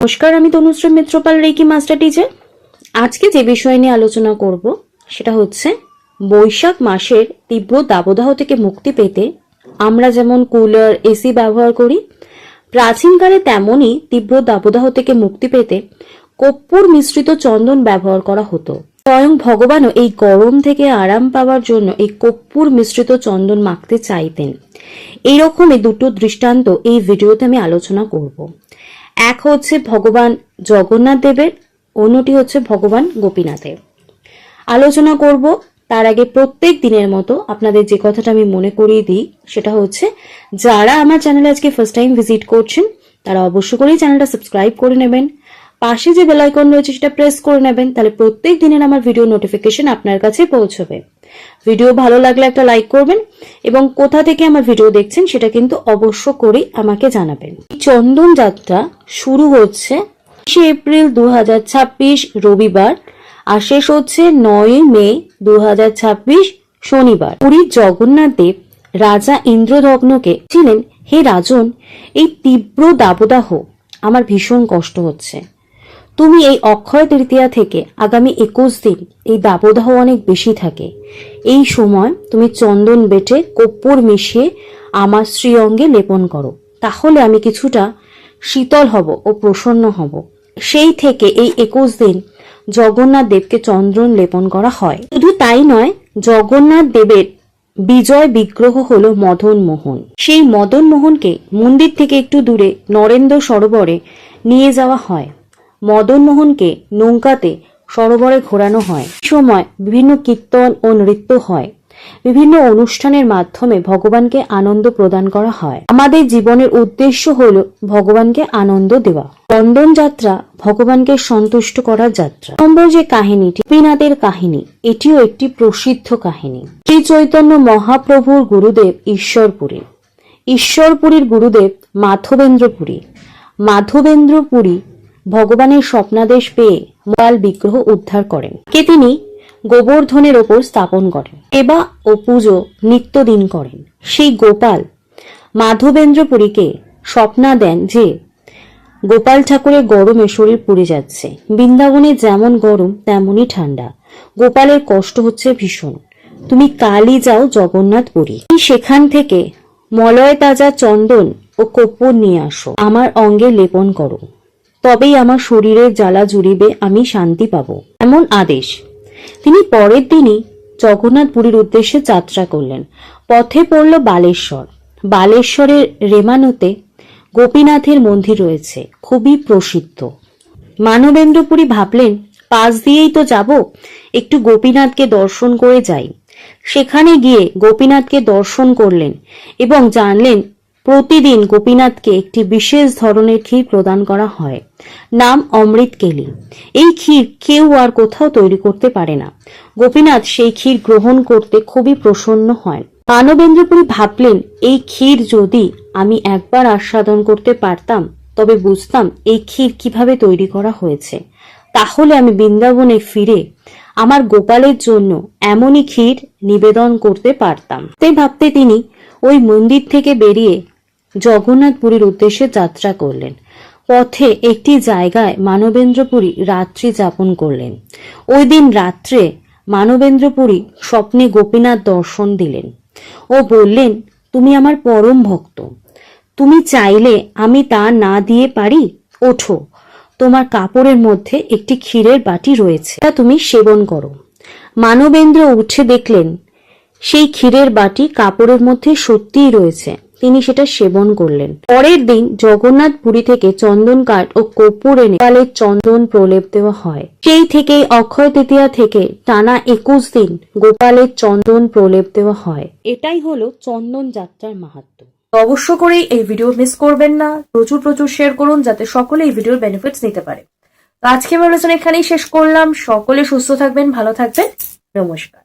নমস্কার, আমি Tanushree Mitrapal, reiki master teacher. আজকে যে বিষয় নিয়ে আলোচনা করব সেটা হচ্ছে বৈশাখ মাসের তীব্র দাবদাহ থেকে মুক্তি পেতে আমরা যেমন কুলার, এসি ব্যবহার করি, প্রাচীনকালে তেমনই তীব্র দাবদাহ থেকে মুক্তি পেতে কর্পূর মিশ্রিত চন্দন ব্যবহার করা হতো। স্বয়ং ভগবানও এই গরম থেকে আরাম পাওয়ার জন্য এই কর্পূর মিশ্রিত চন্দন মাখতে চাইতেন। এইরকমই দুটো দৃষ্টান্ত এই ভিডিওতে আমি আলোচনা করব। এক হচ্ছে ভগবান জগন্নাথ দেবের, অন্যটি হচ্ছে ভগবান গোপীনাথের। আলোচনা করব তার আগে প্রত্যেক দিনের মতো আপনাদের যে কথাটা আমি মনে করিয়ে দিই সেটা হচ্ছে, যারা আমার চ্যানেলে আজকে ফার্স্ট টাইম ভিজিট করছেন তারা অবশ্যই করেই চ্যানেলটা সাবস্ক্রাইব করে নেবেন। পাশে যে বেল আইকন রয়েছে সেটা প্রেস করে নেবেন, তাহলে প্রত্যেক দিনের আমার ভিডিও নোটিফিকেশন আপনার কাছে পৌঁছবে। ভিডিও ভালো লাগলে একটা লাইক করবেন এবং কোথা থেকে আমার ভিডিও দেখছেন সেটা কিন্তু অবশ্য করে আমাকে জানাবেন। চন্দন যাত্রা শুরু হচ্ছে 20 এপ্রিল 2026 রবিবার আর শেষ হচ্ছে 9 মে 2026 শনিবার। পুরীর জগন্নাথ দেব রাজা ইন্দ্রদগ্নকে ছিলেন, হে রাজন, এই তীব্র দাবদাহ আমার ভীষণ কষ্ট হচ্ছে। তুমি এই অক্ষয় তৃতীয়া থেকে আগামী 21 দিন এই দাবদাহ অনেক বেশি থাকে। এই সময় তুমি চন্দন বেটে কর্পূর মিশিয়ে আমার শ্রীঅঙ্গে লেপন করো, তাহলে আমি কিছুটা শীতল হব ও প্রসন্ন হব। সেই থেকে এই 21 দিন জগন্নাথ দেবকে চন্দন লেপন করা হয়। শুধু তাই নয়, জগন্নাথ দেবের বিজয় বিগ্রহ হলো মদন মোহন। সেই মদন মোহনকে মন্দির থেকে একটু দূরে নরেন্দ্র সরোবরে নিয়ে যাওয়া হয়। মদন মোহনকে নৌকাতে সরোবরে ঘোরানো হয়। সময় বিভিন্ন কীর্তন ও নৃত্য হয়। বিভিন্ন অনুষ্ঠানের মাধ্যমে ভগবানকে আনন্দ প্রদান করা হয়। আমাদের জীবনের উদ্দেশ্য হল ভগবানকে আনন্দ দেওয়া। চন্দন যাত্রা ভগবানকে সন্তুষ্ট করার যাত্রা। নম্বর যে কাহিনীটি, গোপীনাথের কাহিনী, এটিও একটি প্রসিদ্ধ কাহিনী। শ্রী চৈতন্য মহাপ্রভুর গুরুদেব ঈশ্বরপুরী, ঈশ্বরপুরীর গুরুদেব মাধবেন্দ্রপুরী। মাধবেন্দ্রপুরী ভগবানের স্বপ্নাদেশ পেয়ে মহাকাল বিগ্রহ উদ্ধার করেন, কে তিনি গোবর্ধনের ওপর স্থাপন করেন। সেবা ও পুজো নিত্যদিন করেন। সেই গোপাল মাধবেন্দ্রপুরীকে স্বপ্না দেন যে গোপাল ঠাকুরের গরমে শরীর পুড়ে যাচ্ছে। বৃন্দাবনে যেমন গরম তেমনই ঠান্ডা। গোপালের কষ্ট হচ্ছে ভীষণ। তুমি কালই যাও জগন্নাথপুরী, সেখান থেকে মলয় তাজা চন্দন ও কর্পূর নিয়ে আসো, আমার অঙ্গে লেপন করো, তবেই আমার শরীরের জ্বালা জুড়িবে, আমি শান্তি পাবো। এমন আদেশ। তিনি পরের দিনই জগন্নাথপুরীর উদ্দেশ্যে যাত্রা করলেন। পথে পড়ল বালেশ্বর। বালেশ্বরের রেমানোতে গোপীনাথের মন্দির রয়েছে, খুবই প্রসিদ্ধ। মানবেন্দ্রপুরী ভাবলেন, পাশ দিয়েই তো যাব, একটু গোপীনাথকে দর্শন করে যাই। সেখানে গিয়ে গোপীনাথকে দর্শন করলেন এবং জানলেন প্রতিদিন গোপীনাথকে একটি বিশেষ ধরনের ক্ষীর প্রদান করা হয়, নাম অমৃত কেলি। এই ক্ষীর কেউ আর কোথাও তৈরি করতে পারে না। গোপীনাথ সেই ক্ষীর গ্রহণ করতে খুবই প্রসন্ন হয়। মানবেন্দ্রপুরী ভাবলেন, এই ক্ষীর যদি আমি একবার আস্বাদন করতে পারতাম তবে বুঝতাম এই ক্ষীর কিভাবে তৈরি করা হয়েছে, তাহলে আমি বৃন্দাবনে ফিরে আমার গোপালের জন্য এমনই ক্ষীর নিবেদন করতে পারতাম। তাই ভাবতে তিনি ওই মন্দির থেকে বেরিয়ে জগন্নাথপুরীর উদ্দেশ্যে যাত্রা করলেন। পথে একটি জায়গায় মানবেন্দ্রপুরী রাত্রি যাপন করলেন। ওই দিন রাত্রে মানবেন্দ্রপুরী স্বপ্নে গোপীনাথ দর্শন দিলেন ও বললেন, তুমি আমার পরম ভক্ত, তুমি চাইলে আমি তা না দিয়ে পারি। ওঠো, তোমার কাপড়ের মধ্যে একটি ক্ষীরের বাটি রয়েছে, তা তুমি সেবন করো। মানবেন্দ্র উঠে দেখলেন সেই ক্ষীরের বাটি কাপড়ের মধ্যে সত্যিই রয়েছে। তিনি সেটা সেবন করলেন। পরের দিন জগন্নাথপুরী থেকে চন্দন কাঠ ও কর্পূর এনে গোপালের চন্দন প্রলেপ দেওয়া হয়। সেই থেকেই অক্ষয় তৃতীয়া থেকে টানা 21 দিন গোপালের চন্দন প্রলেপ দেওয়া হয়। এটাই হলো চন্দন যাত্রার মাহাত্ম্য। অবশ্য করেই এই ভিডিও মিস করবেন না, প্রচুর শেয়ার করুন যাতে সকলে এই ভিডিওর বেনিফিটস নিতে পারে। আজকে আমি আলোচনা এখানেই শেষ করলাম। সকলে সুস্থ থাকবেন, ভালো থাকবেন। নমস্কার।